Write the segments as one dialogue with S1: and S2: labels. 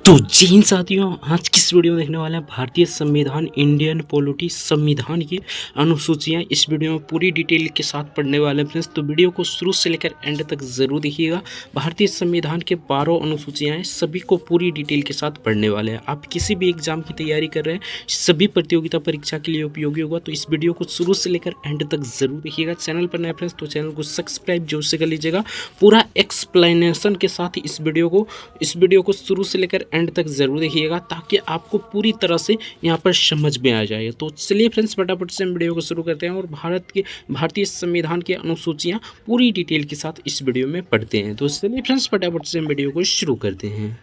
S1: तो जी इन साथियों, आज किस वीडियो में देखने वाले हैं भारतीय संविधान, इंडियन पॉलिटी संविधान की अनुसूचियां। इस वीडियो में पूरी डिटेल के साथ पढ़ने वाले हैं फ्रेंड्स, तो वीडियो को शुरू से लेकर एंड तक जरूर देखिएगा। भारतीय संविधान के 12 अनुसूचियां हैं, सभी को पूरी डिटेल के साथ पढ़ने वाले हैं। आप किसी भी एग्जाम की तैयारी कर रहे हैं, सभी प्रतियोगिता परीक्षा के लिए उपयोगी होगा, तो इस वीडियो को शुरू से लेकर एंड तक जरूर देखिएगा। चैनल पर नए फ्रेंड्स तो चैनल को सब्सक्राइब जरूर से कर लीजिएगा। पूरा एक्सप्लेनेशन के साथ इस वीडियो को शुरू से लेकर एंड तक ज़रूर देखिएगा, ताकि आपको पूरी तरह से यहाँ पर समझ में आ जाए। तो चलिए फ्रेंड्स, फटाफट से हम वीडियो को शुरू करते हैं और भारतीय संविधान की अनुसूचियाँ पूरी डिटेल के साथ इस वीडियो में पढ़ते हैं। तो चलिए फ्रेंड्स, फटाफट से हम वीडियो को शुरू करते हैं।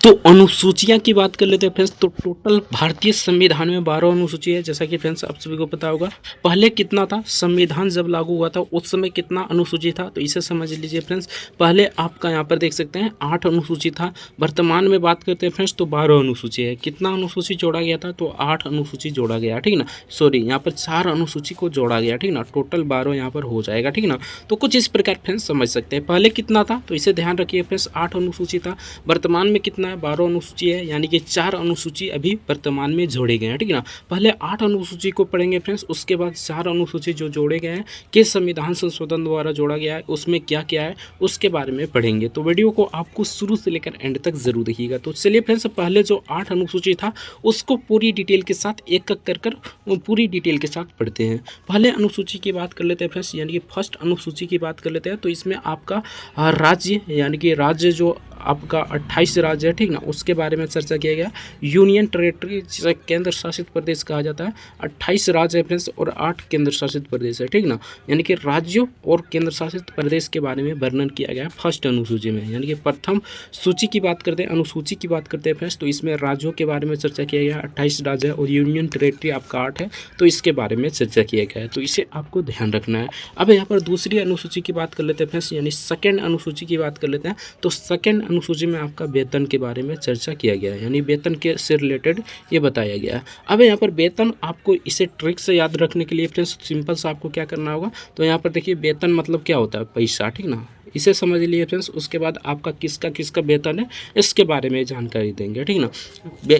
S1: तो अनुसूचियां की बात कर लेते हैं फ्रेंड्स। तो टोटल भारतीय संविधान में 12 अनुसूची है, जैसा कि फ्रेंड्स आप सभी को पता होगा। पहले कितना था, संविधान जब लागू हुआ था उस समय कितना अनुसूची था, तो इसे समझ लीजिए फ्रेंड्स। पहले आपका यहाँ पर देख सकते हैं 8 अनुसूची था। वर्तमान में बात करते हैं फ्रेंड्स तो 12 अनुसूची है। कितना अनुसूची जोड़ा गया था, तो 8 अनुसूची जोड़ा गया, ठीक ना। सॉरी, यहाँ पर 4 अनुसूची को जोड़ा गया, ठीक ना। टोटल 12 यहाँ पर हो जाएगा, ठीक ना। तो कुछ इस प्रकार फ्रेंड्स समझ सकते हैं। पहले कितना था, तो इसे ध्यान रखिए फ्रेंड्स, 8 अनुसूची था। वर्तमान में कितना है, 12 अनुसूची है, यानी कि 4 अनुसूची अभी वर्तमान में जोड़े गए हैं, ठीक है ना। पहले 8 अनुसूची को पढ़ेंगे फ्रेंड्स, उसके बाद 4 अनुसूची जो जोड़े गए हैं कि संविधान संशोधन द्वारा जोड़ा गया है, उसमें क्या क्या है उसके बारे में पढ़ेंगे। तो वीडियो को आपको शुरू से लेकर एंड तक जरूर देखिएगा। तो चलिए फ्रेंड्स, पहले जो 8 अनुसूची था उसको पूरी डिटेल के साथ एक एक कर पूरी डिटेल के साथ पढ़ते हैं। पहले अनुसूची की बात कर लेते हैं फ्रेंड्स, यानी कि फर्स्ट अनुसूची की बात कर लेते हैं। तो इसमें आपका राज्य, यानी कि राज्य जो आपका 28 राज्य है, ठीक ना, उसके बारे में चर्चा किया गया। यूनियन टेरेटरी, जिसे केंद्र शासित प्रदेश कहा जाता है, 28 राज्य है फ्रेंड्स और 8 केंद्र शासित प्रदेश है, ठीक ना। यानी कि राज्यों और केंद्र शासित प्रदेश के बारे में वर्णन किया गया है फर्स्ट अनुसूची में। यानी कि प्रथम सूची की बात करते हैं, अनुसूची की बात करते हैं फ्रेंड्स, तो इसमें राज्यों के बारे में चर्चा किया गया है। 28 राज्य है और यूनियन टेरेटरी आपका 8 है, तो इसके बारे में चर्चा किया गया है, तो इसे आपको ध्यान रखना है। अब यहाँ पर दूसरी अनुसूची की बात कर लेते हैं फ्रेंड्स, यानी सेकेंड अनुसूची की बात कर लेते हैं। तो सेकेंड अनुसूची में आपका वेतन के बारे में चर्चा किया गया है, यानी वेतन के से रिलेटेड ये बताया गया है। अब यहाँ पर वेतन, आपको इसे ट्रिक से याद रखने के लिए फ्रेंड्स सिंपल सा आपको क्या करना होगा, तो यहाँ पर देखिए वेतन मतलब क्या होता है, पैसा, ठीक ना, इसे समझ लिए फ्रेंड्स। उसके बाद आपका किसका किसका वेतन है इसके बारे में जानकारी देंगे, ठीक ना।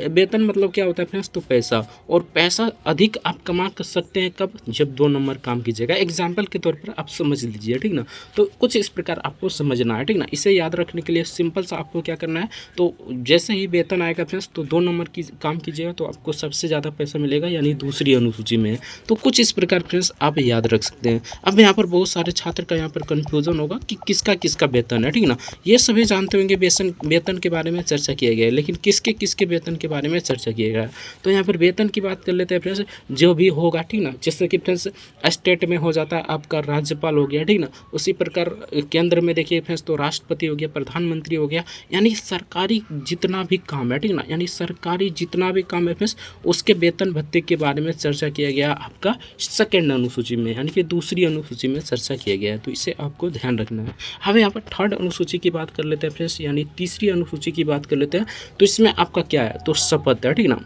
S1: वेतन मतलब क्या होता है फ्रेंड्स, तो पैसा, और पैसा अधिक आप कमा कर सकते हैं कब, जब 2 नंबर काम कीजिएगा। एग्जाम्पल के तौर पर आप समझ लीजिए, ठीक ना। तो कुछ इस प्रकार आपको समझना है, ठीक ना। इसे याद रखने के लिए सिंपल सा आपको क्या करना है, तो जैसे ही वेतन आएगा फ्रेंड्स तो 2 नंबर की काम कीजिएगा तो आपको सबसे ज़्यादा पैसा मिलेगा, यानी दूसरी अनुसूची में है। तो कुछ इस प्रकार फ्रेंड्स आप याद रख सकते हैं। अब यहाँ पर बहुत सारे छात्र का यहाँ पर कन्फ्यूजन होगा कि किसका किसका वेतन है, ठीक ना। ये सभी जानते होंगे वेतन के बारे में चर्चा किया गया है, लेकिन किसके किसके वेतन के बारे में चर्चा किया गया है। तो यहाँ पर वेतन की बात कर लेते हैं फ्रेंड्स, जो भी होगा, ठीक ना। जैसे कि फ्रेंड्स स्टेट में हो जाता है आपका राज्यपाल हो गया, ठीक ना। उसी प्रकार केंद्र में देखिए फ्रेंड्स तो राष्ट्रपति हो गया, प्रधानमंत्री हो गया, यानी सरकारी जितना भी काम है, ठीक ना, यानी सरकारी जितना भी काम है फ्रेंड्स उसके वेतन भत्ते के बारे में चर्चा किया गया आपका सेकेंड अनुसूची में, यानी कि दूसरी अनुसूची में चर्चा किया गया है, तो इसे आपको ध्यान रखना है। अब यहाँ पर थर्ड अनुसूची की बात कर लेते हैं फ्रेंड्स, यानी तीसरी अनुसूची की बात कर लेते हैं। तो इसमें आपका क्या है, तो शपथ है, ठीक ना।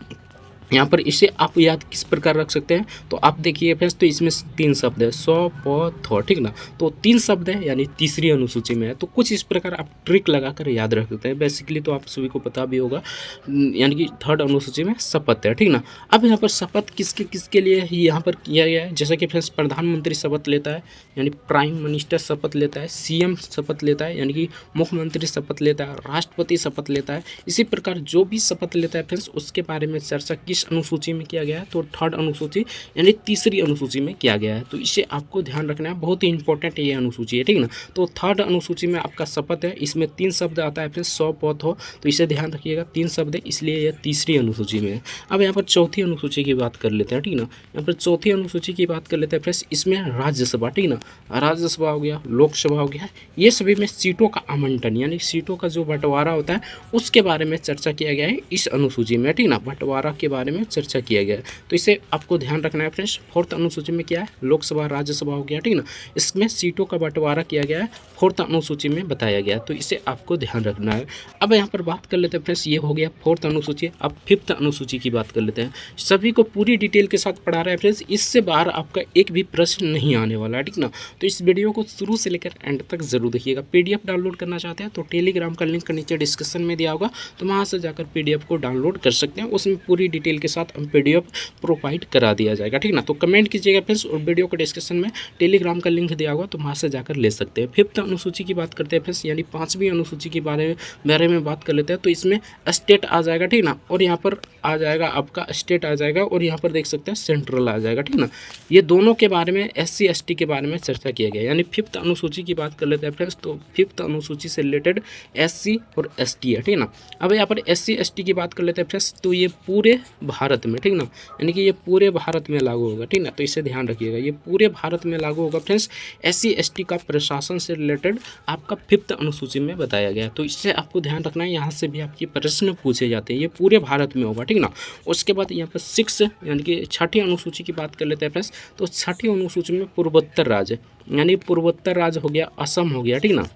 S1: यहाँ पर इसे आप याद किस प्रकार रख सकते हैं, तो आप देखिए फ्रेंड्स, तो इसमें 3 शब्द है, थ, ठीक ना। तो 3 शब्द है, यानी तीसरी अनुसूची में है। तो कुछ इस प्रकार आप ट्रिक लगाकर याद रख सकते हैं। बेसिकली तो आप सभी को पता भी होगा, यानी कि थर्ड अनुसूची में शपथ है, ठीक ना। अब यहाँ पर शपथ किसके किसके लिए यहाँ पर किया गया है, जैसा कि फ्रेंड्स प्रधानमंत्री शपथ लेता है, यानी प्राइम मिनिस्टर शपथ लेता है, सीएम शपथ लेता है, यानी कि मुख्यमंत्री शपथ लेता है, राष्ट्रपति शपथ लेता है। इसी प्रकार जो भी शपथ लेता है फ्रेंड्स उसके बारे में चर्चा किस अनुसूची में किया गया है, तो थर्ड अनुसूची यानी तीसरी अनुसूची में किया गया है। तो इसे आपको ध्यान रखना है, बहुत ही इंपॉर्टेंट ये अनुसूची है, ठीक ना। तो थर्ड अनुसूची में आपका शपथ है, इसमें 3 शब्द आता है फ्रेंड्स, 100 पौध हो, तो इसे ध्यान रखिएगा, 3 शब्द है, इसलिए यह तीसरी अनुसूची में है। अब यहाँ पर चौथी अनुसूची की बात कर लेते हैं, ठीक ना। यहाँ पर चौथी अनुसूची की बात कर लेते हैं फ्रेंड्स, इसमें राज्यसभा, ठीक ना, राज्यसभा हो गया, लोकसभा हो गया, ये सभी में सीटों का आवंटन, यानी सीटों का जो बंटवारा होता है उसके बारे में चर्चा किया गया है इस अनुसूची में, ठीक ना। बंटवारा के बारे बारे में चर्चा किया गया है। तो इसे आपको ध्यान रखना है फ्रेंड्स। फोर्थ अनुसूची में क्या है, लोकसभा राज्यसभा हो गया, ठीक ना, इसमें सीटों का बंटवारा किया गया है, फोर्थ अनुसूची में बताया गया है, तो इसे आपको ध्यान रखना है। अब यहाँ पर बात कर लेते हैं फ्रेंड्स, ये हो गया फोर्थ अनुसूची। अब फिफ्थ अनुसूची की बात कर लेते हैं। सभी को पूरी डिटेल के साथ पढ़ा रहे हैं फ्रेंड्स, इससे बाहर आपका एक भी प्रश्न नहीं आने वाला है, ठीक ना। तो इस वीडियो को शुरू से लेकर एंड तक जरूर देखिएगा। पीडीएफ डाउनलोड करना चाहते हैं तो टेलीग्राम का लिंक नीचे डिस्क्रिप्शन में दिया होगा, तो वहाँ से जाकर पीडीएफ को डाउनलोड कर सकते हैं। उसमें पूरी डिटेल के साथ हम पीडीएफ प्रोवाइड करा दिया जाएगा, ठीक ना। तो कमेंट कीजिएगा फ्रेंड्स, और वीडियो को डिस्क्रिप्शन में टेलीग्राम का लिंक दिया होगा, तो वहाँ से जाकर ले सकते हैं। फिफ्थ अनुसूची की बात करते हैं फ्रेंड्स, यानी पाँचवीं अनुसूची के बारे में बात कर लेते हैं। तो इसमें स्टेट आ जाएगा, ठीक ना, और यहाँ पर आ जाएगा आपका स्टेट आ जाएगा, और यहाँ पर देख सकते हैं सेंट्रल आ जाएगा, ठीक ना। ये दोनों के बारे में SC ST के बारे में चर्चा किया गया। यानी फिफ्थ अनुसूची की बात कर लेते हैं फ्रेंड्स, तो फिफ्थ अनुसूची से रिलेटेड SC और ST है, ठीक ना। अब यहाँ पर SC ST की बात कर लेते हैं फ्रेंड्स, तो ये पूरे भारत में, ठीक ना, यानी कि ये पूरे भारत में लागू होगा, ठीक ना। तो इसे ध्यान रखिएगा, ये पूरे भारत में लागू होगा फ्रेंड्स। SC ST का प्रशासन से रिलेटेड आपका फिफ्थ अनुसूची में बताया गया है, तो इससे आपको ध्यान रखना है। यहाँ से भी आपके प्रश्न पूछे जाते हैं, ये पूरे भारत में होगा, ठीक ना। उसके बाद यहाँ पर सिक्स यानी कि छठी अनुसूची की बात कर लेते हैं फ्रेंड्स, तो छठी अनुसूची में पूर्वोत्तर राज्य, यानी पूर्वोत्तर राज्य हो गया, असम हो गया, ठीक ना,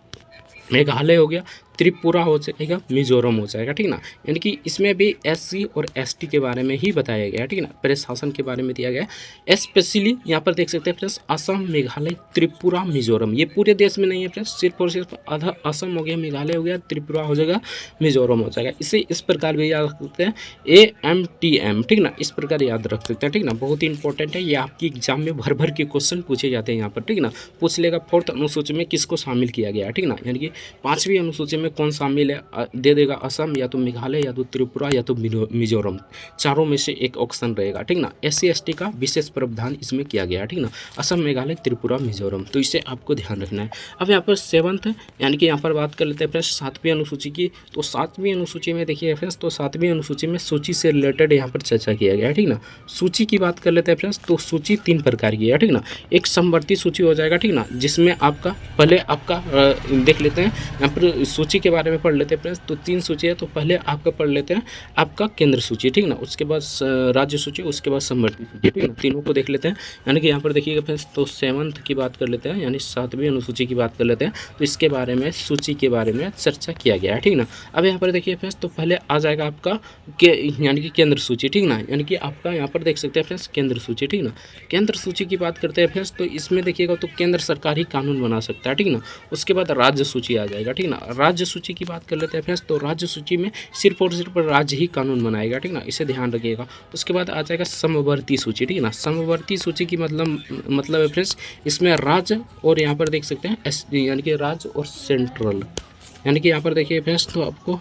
S1: मेघालय हो गया, त्रिपुरा हो जाएगा, मिजोरम हो जाएगा, ठीक ना। यानी कि इसमें भी SC और ST के बारे में ही बताया गया है, ठीक ना, प्रशासन के बारे में दिया गया है। स्पेशली यहाँ पर देख सकते हैं फ्रेंड्स, असम, मेघालय, त्रिपुरा, मिजोरम, ये पूरे देश में नहीं है फ्रेंड्स, सिर्फ और सिर्फ आधा असम हो गया, मेघालय हो गया, त्रिपुरा हो जाएगा, मिजोरम हो जाएगा। इसे इस प्रकार भी याद रख सकते हैं, AMTM, ठीक ना, इस प्रकार याद रख सकते हैं, ठीक ना। बहुत ही इंपॉर्टेंट है, ये आपकी एग्जाम में भर भर के क्वेश्चन पूछे जाते हैं यहाँ पर, ठीक ना। पूछ लेगा फोर्थ अनुसूची में किसको शामिल किया गया है, ठीक ना, यानी कि पाँचवीं अनुसूची में कौन शामिल है, दे देगा असम या तो मेघालय या तो त्रिपुरा या तो मिजोरम, चारों में से एक ऑप्शन रहेगा, ठीक ना। SC ST का विशेष प्रावधान इसमें किया गया है, ठीक ना, असम, मेघालय, त्रिपुरा, मिजोरम, तो इसे आपको ध्यान रखना है। अब यहाँ पर सेवंथ यानी कि यहाँ पर बात कर लेते हैं फ्रेंड्स सातवीं अनुसूची की। तो सातवीं अनुसूची में देखिए फ्रेंड्स, तो सातवीं अनुसूची में सूची से रिलेटेड यहाँ पर चर्चा किया गया है, ठीक ना। सूची की बात कर लेते हैं फ्रेंड्स, तो सूची तीन प्रकार की है, ठीक ना। एक समवर्ती सूची हो जाएगा, ठीक ना, जिसमें आपका पहले आपका देख लेते हैं, यहाँ पर सूची के बारे में पढ़ लेते हैं फ्रेंड्स। तो तीन सूची है, तो पहले आपका पढ़ लेते हैं आपका केंद्र सूची, ठीक ना, उसके बाद राज्य सूची, उसके बाद समवर्ती सूची, ठीक ना, तीनों को देख लेते हैं। यानी कि यहाँ पर देखिएगा फ्रेंड्स, तो सेवंथ की बात कर लेते हैं, यानी सातवीं अनुसूची की बात कर लेते हैं। तो इसके बारे में सूची के बारे में चर्चा किया गया है, ठीक ना। अब यहाँ पर देखिए फ्रेंड्स, तो पहले आ जाएगा आपका यानी कि केंद्र सूची, ठीक ना, यानी कि आपका यहाँ पर देख सकते हैं फ्रेंड्स केंद्र सूची, ठीक ना। केंद्र सूची की बात करते हैं फ्रेंड्स, तो इसमें देखिएगा तो केंद्र सरकार ही कानून बना सकता है, ठीक ना। उसके बाद राज्य सूची आ जाएगा, ठीक ना। राज्य सूची की बात कर लेते हैं फ्रेंड्स, तो राज्य सूची में सिर्फ और सिर्फ राज्य ही कानून बनाएगा, ठीक ना, इसे ध्यान रखिएगा। उसके बाद आ जाएगा समवर्ती सूची, ठीक ना। समवर्ती सूची की मतलब है फ्रेंड्स, इसमें राज्य और यहाँ पर देख सकते हैं यानी कि राज्य और सेंट्रल, यानी कि यहाँ पर देखिए फ्रेंड्स, तो आपको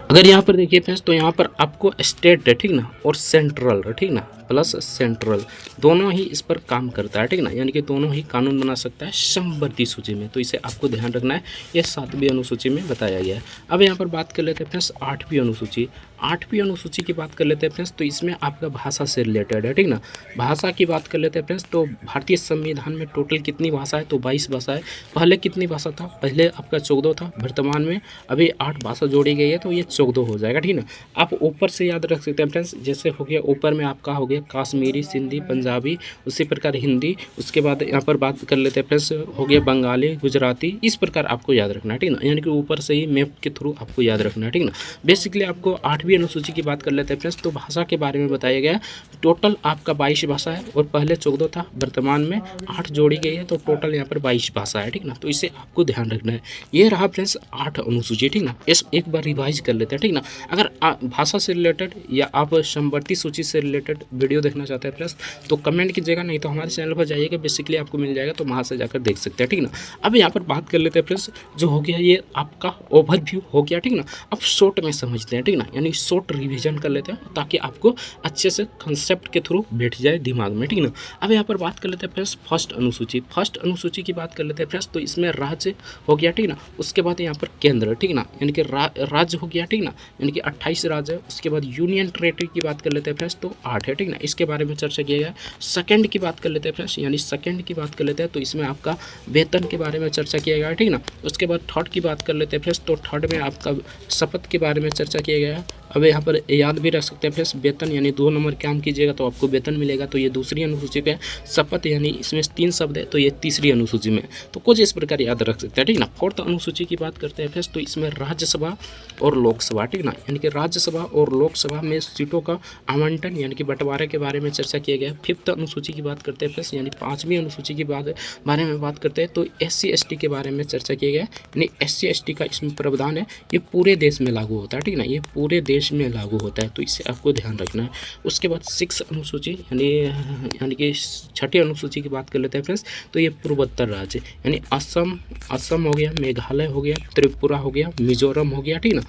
S1: अगर यहाँ पर देखिए फ्रेंड्स, तो यहाँ पर आपको स्टेट है, ठीक ना, और सेंट्रल, ठीक ना, प्लस सेंट्रल, दोनों ही इस पर काम करता है, ठीक ना, यानी कि दोनों ही कानून बना सकता है समवर्ती सूची में। तो इसे आपको ध्यान रखना है, ये सातवीं अनुसूची में बताया गया है। अब यहाँ पर बात कर लेते हैं फ्रेंड्स आठवीं अनुसूची। आठवीं अनुसूची की बात कर लेते हैं फ्रेंड्स, तो इसमें आपका भाषा से रिलेटेड है, ठीक ना। भाषा की बात कर लेते हैं फ्रेंड्स, तो भारतीय संविधान में टोटल कितनी भाषा है, तो 22 भाषा है। पहले कितनी भाषा था, पहले आपका 14 था, वर्तमान में अभी 8 भाषा जोड़ी गई है, तो ये 14 हो जाएगा, ठीक ना। आप ऊपर से याद रख सकते हैं फ्रेंड्स, जैसे हो गया ऊपर में आपका हो गया काश्मीरी, सिंधी, पंजाबी, उसी प्रकार हिंदी, उसके बाद यहाँ पर बात कर लेते हैं फ्रेंड्स हो गया बंगाली, गुजराती, इस प्रकार आपको याद रखना है, ठीक ना, यानी कि ऊपर से ही मैप के थ्रू आपको याद रखना है, ठीक ना। बेसिकली आपको आठवीं अनुसूची की बात कर लेते हैं फ्रेंड्स, तो भाषा के बारे में बताया गया है। टोटल आपका 22 भाषा है, और पहले 14 था, वर्तमान में 8 जोड़ी गई है, तो टोटल यहाँ पर 22 भाषा है, ठीक ना। तो इसे आपको ध्यान रखना है। ये रहा फ्रेंड्स 8 अनुसूची, ठीक ना। इस एक बार रिवाइज कर लेते हैं, ठीक ना। अगर भाषा से रिलेटेड या आप समवर्ती सूची से रिलेटेड वीडियो देखना चाहते हैं फ्रेंड्स, तो कमेंट कीजिएगा, नहीं तो हमारे चैनल पर जाइएगा, बेसिकली आपको मिल जाएगा, तो वहाँ से जाकर देख सकते हैं, ठीक ना। अब यहाँ पर बात कर लेते हैं फ्रेंड्स, जो हो गया ये आपका ओवरव्यू हो गया, ठीक ना। अब शॉर्ट में समझते हैं, ठीक ना, यानी शॉर्ट रिवीजन कर लेते हैं, ताकि आपको अच्छे से कंसेप्ट के थ्रू बैठ जाए दिमाग में, ठीक ना। अब यहाँ पर बात कर लेते हैं फ्रेंड्स फर्स्ट अनुसूची। फर्स्ट अनुसूची की बात कर लेते हैं फ्रेंड्स, तो इसमें राज्य हो गया, ठीक ना। उसके बाद यहाँ पर केंद्र, ठीक ना, यानी कि राज्य हो गया, ठीक ना, यानी कि 28 राज्य है। उसके बाद यूनियन टेरेटरी की बात कर लेते हैं फ्रेंड्स, तो 8 है, ठीक ना, इसके बारे में चर्चा किया गया। सेकंड की बात कर लेते हैं फ्रेंड्स, यानी सेकंड की बात कर लेते हैं, तो इसमें आपका वेतन के बारे में चर्चा किया गया है, ठीक ना। उसके बाद थर्ड की बात कर लेते हैं फ्रेंड्स, तो थर्ड में आपका शपथ के बारे में चर्चा किया गया है। अब यहाँ पर याद भी रख सकते हैं फ्रेंड्स, वेतन यानी 2 नंबर काम कीजिएगा तो आपको वेतन मिलेगा, तो ये दूसरी अनुसूची पे। शपथ यानी इसमें 3 शब्द है, तो ये तीसरी अनुसूची में। तो कुछ इस प्रकार याद रख सकते हैं, ठीक ना। फोर्थ अनुसूची की बात करते हैं फ्रेंड्स, तो इसमें राज्यसभा और लोकसभा, ठीक ना, यानी कि राज्यसभा और लोकसभा में सीटों का आवंटन यानी कि बंटवारे के बारे में चर्चा किया गया। फिफ्थ अनुसूची की बात करते हैं फ्रेंड्स, यानी 5वीं अनुसूची की बारे में बात करते हैं, तो SC ST के बारे में चर्चा किया गया। यानी SC ST का इसमें प्रावधान है, ये पूरे देश में लागू होता है, ठीक ना, ये पूरे देश में लागू होता है, तो इसे आपको ध्यान रखना है। उसके बाद 6 अनुसूची यानी कि 6ठी अनुसूची की बात कर लेते हैं फ्रेंड्स, तो ये पूर्वोत्तर राज्य यानी असम हो गया, मेघालय हो गया, त्रिपुरा हो गया, मिजोरम हो गया, ठीक ना,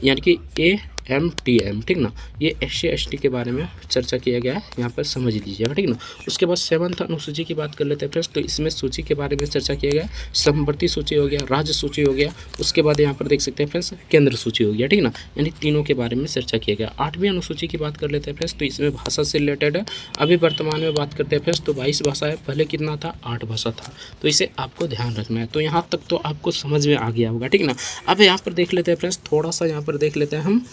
S1: यानी कि AMTM, ठीक ना, ये SC ST के बारे में चर्चा किया गया है, यहाँ पर समझ लीजिएगा, ठीक ना। उसके बाद 7th अनुसूची की बात कर लेते हैं फ्रेंड्स, तो इसमें सूची के बारे में चर्चा किया गया। समवर्ती सूची हो गया, राज्य सूची हो गया, उसके बाद यहाँ पर देख सकते हैं फ्रेंड्स केंद्र सूची हो गया, ठीक ना, यानी तीनों के बारे में चर्चा किया गया। 8वीं अनुसूची की बात कर लेते हैं फ्रेंड्स, तो इसमें भाषा से रिलेटेड है। अभी वर्तमान में बात करते हैं फ्रेंड्स, तो 22 भाषा है, पहले कितना था, 8 भाषा था, तो इसे आपको ध्यान रखना है। तो यहाँ तक तो आपको समझ में आ गया होगा, ठीक ना। अब यहाँ पर देख लेते हैं फ्रेंड्स, थोड़ा सा यहाँ पर देख लेते हैं हम।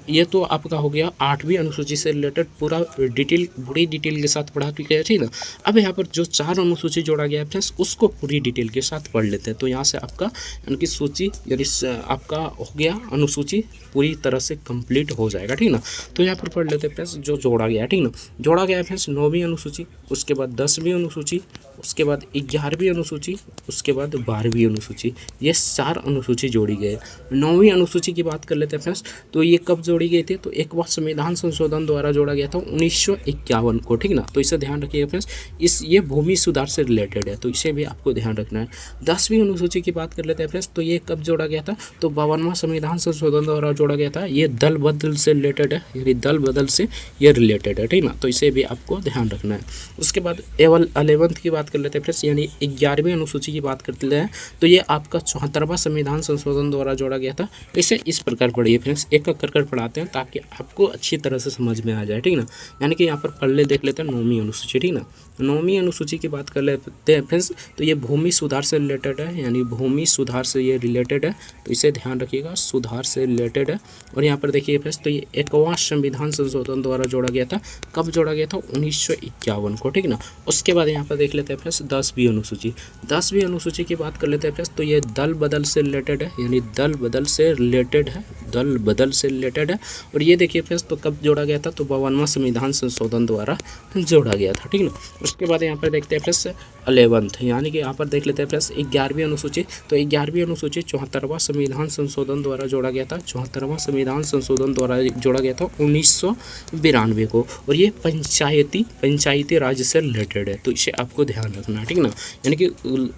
S1: ये तो आपका हो गया 8वीं अनुसूची से रिलेटेड पूरा बड़ी डिटेल के साथ पढ़ा चुके हैं, ठीक ना। अब यहाँ पर जो 4 अनुसूची जोड़ा गया है फ्रेंड्स, उसको पूरी डिटेल के साथ पढ़ लेते हैं। तो यहाँ से आपका यानी कि सूची यानी आपका हो गया अनुसूची पूरी तरह से कंप्लीट हो जाएगा, ठीक ना। तो यहाँ पर पढ़ लेते हैं फ्रेंड्स जो जोड़ा गया है, ठीक ना। जोड़ा गया है फ्रेंड्स 9वीं अनुसूची, उसके बाद 10वीं अनुसूची, उसके बाद 11वीं अनुसूची, उसके बाद 12वीं अनुसूची, ये 4 अनुसूची जोड़ी गई। 9वीं अनुसूची की बात कर लेते हैं फ्रेंड्स, तो ये कब जोड़ी गई थी, तो एक बार संविधान संशोधन द्वारा जोड़ा गया था 1951 को, ठीक ना। तो इसे ध्यान रखिएगा फ्रेंड्स, ये भूमि सुधार से रिलेटेड है, तो इसे भी आपको ध्यान रखना है। 10वीं अनुसूची की बात कर लेते हैं फ्रेंड्स, तो ये कब जोड़ा गया था, तो 52वां संविधान संशोधन द्वारा जोड़ा गया था। ये दल बदल से रिलेटेड है, यानी दल बदल से ये रिलेटेड है, ठीक ना, तो इसे भी आपको ध्यान रखना है। उसके बाद 11th की बात कर लेते हैं फ्रेंड्स, यानी 11वीं अनुसूची की बात करते हैं, तो ये आपका 74वां संविधान संशोधन द्वारा जोड़ा गया था। इसे इस प्रकार पढ़िए फ्रेंड्स, एक एक कर पढ़ाते हैं ताकि आपको अच्छी तरह से समझ में आ जाए, ठीक ना। यानी कि यहाँ पर पढ़ ले देख लेते हैं 9वीं अनुसूची, ठीक ना। 9वीं अनुसूची की बात कर लेते हैं फ्रेंड्स, तो ये भूमि सुधार से रिलेटेड है, यानी भूमि सुधार से ये रिलेटेड है, तो इसे ध्यान रखिएगा, सुधार से रिलेटेड है। और यहाँ पर देखिए फ्रेंड्स, तो ये 21वां संविधान संशोधन द्वारा जोड़ा गया था। कब जोड़ा गया था, 1951 को, ठीक ना। उसके बाद यहाँ पर देख लेते हैं फ्रेंड्स 10वीं अनुसूची। 10वीं अनुसूची की बात कर लेते हैं फ्रेंड्स, तो ये दल बदल से रिलेटेड है, यानी दल बदल से रिलेटेड है, दल बदल से रिलेटेड है। और ये देखिए फ्रेंड्स, तो कब जोड़ा गया था, तो 52वां संविधान संशोधन द्वारा जोड़ा गया था, ठीक ना। उसके बाद यहाँ पर देखते हैं फ्रेंड्स 11th, यानी कि यहाँ पर देख लेते हैं फ्रेंड्स 11वीं अनुसूची। तो 11वीं अनुसूची 74वां संविधान संशोधन द्वारा जोड़ा गया था। 74वां संविधान संशोधन द्वारा जोड़ा गया था 1992 को, और ये पंचायती राज्य से रिलेटेड है, तो इसे आपको ध्यान रखना है, ठीक ना।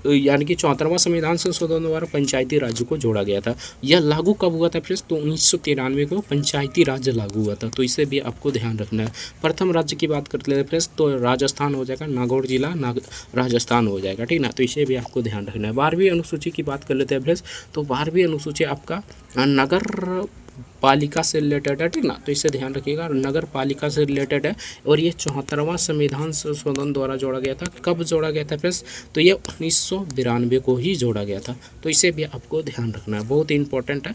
S1: यानी कि 74वां संविधान संशोधन द्वारा पंचायती राज्य को जोड़ा गया था। यह लागू कब हुआ था फ्रेंड्स, तो 1993 को पंचायती राज्य लागू हुआ था, तो इसे भी आपको ध्यान रखना है। प्रथम राज्य की बात करते हैं फ्रेंड्स, तो राजस्थान हो जाएगा, नागौर जिला राजस्थान हो जाएगा, ठीक ना, तो इसे भी आपको ध्यान रखना है। 12वीं अनुसूची की बात कर लेते हैं फ्रेंड्स, तो 12वीं अनुसूची आपका नगर पालिका से रिलेटेड है, ठीक ना, तो इसे ध्यान रखिएगा, नगर पालिका से रिलेटेड है। और ये 74वां संविधान संशोधन द्वारा जोड़ा गया था। कब जोड़ा गया था फ्रेंड्स, तो ये 1992 को ही जोड़ा गया था, तो इसे भी आपको ध्यान रखना है, बहुत ही इंपॉर्टेंट है,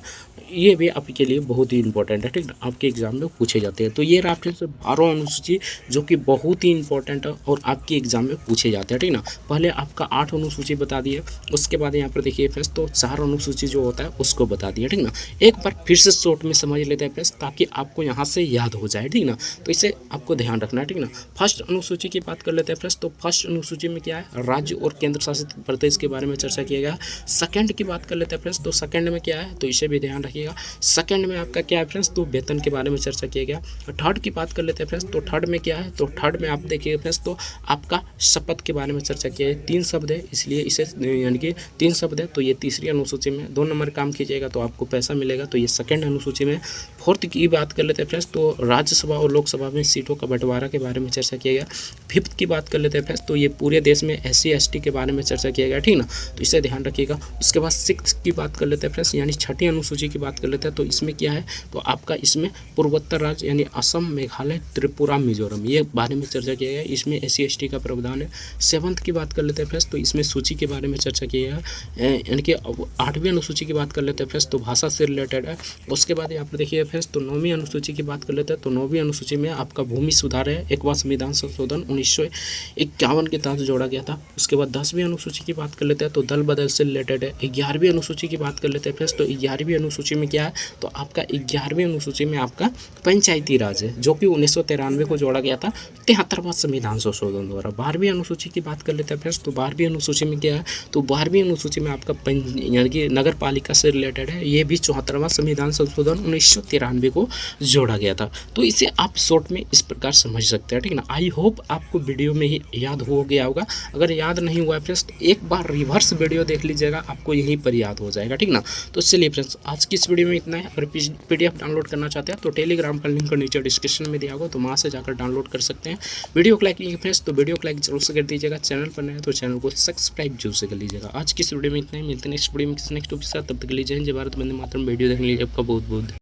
S1: ये भी आपके लिए बहुत ही इंपॉर्टेंट है, ठीक ना, आपके एग्जाम में पूछे जाते हैं। तो ये रहा फ्रेंड्स 12 अनुसूची जो कि बहुत ही इंपॉर्टेंट है और आपके एग्जाम में पूछे जाते हैं, ठीक ना। पहले आपका 8 अनुसूची बता दिए, उसके बाद यहाँ पर देखिए फ्रेंड्स, तो 4 अनुसूची जो होता है उसको बता दिया, ठीक ना। एक बार फिर से शॉर्ट में समझ लेते हैं फ्रेंड्स, ताकि आपको यहाँ से याद हो जाए, ठीक ना, तो इसे आपको ध्यान रखना है, ठीक ना। फर्स्ट अनुसूची की बात कर लेते हैं फ्रेंड्स, तो फर्स्ट अनुसूची में क्या है, राज्य और केंद्र शासित प्रदेश के बारे में चर्चा किया गया। सेकंड की बात कर लेते हैं फ्रेंड्स, तो सेकंड में क्या है, तो इसे भी ध्यान रखिएगा। सेकंड में आपका क्या है फ्रेंड्स, तो वेतन के बारे में चर्चा किया गया। थर्ड की बात कर लेते हैं फ्रेंड्स, तो थर्ड में क्या है, तो थर्ड में आप देखिए फ्रेंड्स, तो आपका शपथ के बारे में चर्चा किया है। 3 शब्द है, इसलिए इसे यानी कि 3 शब्द है, तो ये तीसरी अनुसूची में 2 नंबर काम कीजिएगा तो आपको पैसा मिलेगा, तो ये सेकंड अनुसूची में। फोर्थ की बात कर लेते हैं फ्रेंड्स, तो राज्यसभा और लोकसभा में सीटों का बंटवारा के बारे में चर्चा किया गया। फिफ्थ की बात कर लेते हैं फ्रेंड्स, तो ये पूरे देश में SC ST के बारे में चर्चा किया गया, ठीक ना, तो इसे ध्यान रखिएगा। उसके बाद सिक्स्थ की बात कर लेते हैं फ्रेंड्स, यानी छठी अनुसूची की बात कर लेते हैं तो इसमें क्या है, तो आपका इसमें पूर्वोत्तर राज्य यानी असम, मेघालय, त्रिपुरा, मिजोरम, ये बारे में चर्चा किया गया है। इसमें SC/ST का प्रावधान है। 7th की बात कर लेते हैं फ्रेंड्स, तो इसमें सूची के बारे में चर्चा किया है, यानी कि 8वीं अनुसूची की बात कर लेते हैं फ्रेंड्स, तो भाषा से रिलेटेड है। उसके बाद यहाँ पर देखिए फ्रेंड्स, तो 9वीं अनुसूची की बात कर लेते हैं, तो 9वीं अनुसूची में आपका भूमि सुधार है, एक बार संविधान संशोधन 1951 के तहत जोड़ा गया था। उसके बाद 10वीं अनुसूची की बात कर लेते हैं, तो दल बदल से रिलेटेड है। 11वीं अनुसूची की बात कर लेते हैं फ्रेंड्स, तो 11वीं अनुसूची में क्या है, तो आपका 11वीं अनुसूची में आपका पंचायती राज है, जो कि 1993 को जोड़ा गया था 73वां संविधान संशोधन द्वारा। 12वीं अनुसूची की बात कर लेते हैं फ्रेंड्स, तो 12वीं अनुसूची में क्या है, तो 12वीं अनुसूची में आपका यानी कि नगर पालिका से रिलेटेड है, ये भी 74वां संविधान संशोधन 1993 को जोड़ा गया था। तो इसे आप शॉर्ट में इस प्रकार समझ सकते हैं, ठीक ना। आई होप आपको वीडियो में ही याद हो गया होगा। अगर याद नहीं हुआ है फ्रेंड्स, तो एक बार रिवर्स वीडियो देख लीजिएगा, आपको यहीं पर याद हो जाएगा, ठीक ना। तो चलिए फ्रेंड्स, आज की इस वीडियो में इतना है। अगर PDF डाउनलोड करना चाहते हैं तो टेलीग्राम का लिंक नीचे डिस्क्रिप्शन में दिया होगा, तो वहाँ से जाकर डाउनलोड कर सकते हैं। वीडियो को लाइक कीजिए फ्रेंड्स, तो वीडियो को लाइक जरूर से कर दीजिएगा। चैनल पर नए हैं तो चैनल को सब्सक्राइब जरूर से कर लीजिएगा। आज की इस वीडियो में इतना ही, मिलते हैं नेक्स्ट वीडियो में किसी नेक्स्ट टॉपिक के साथ। तब तक के लिए जय हिंद, जय भारत, वंदे मातरम। वीडियो देखने के लिए आपका बहुत बहुत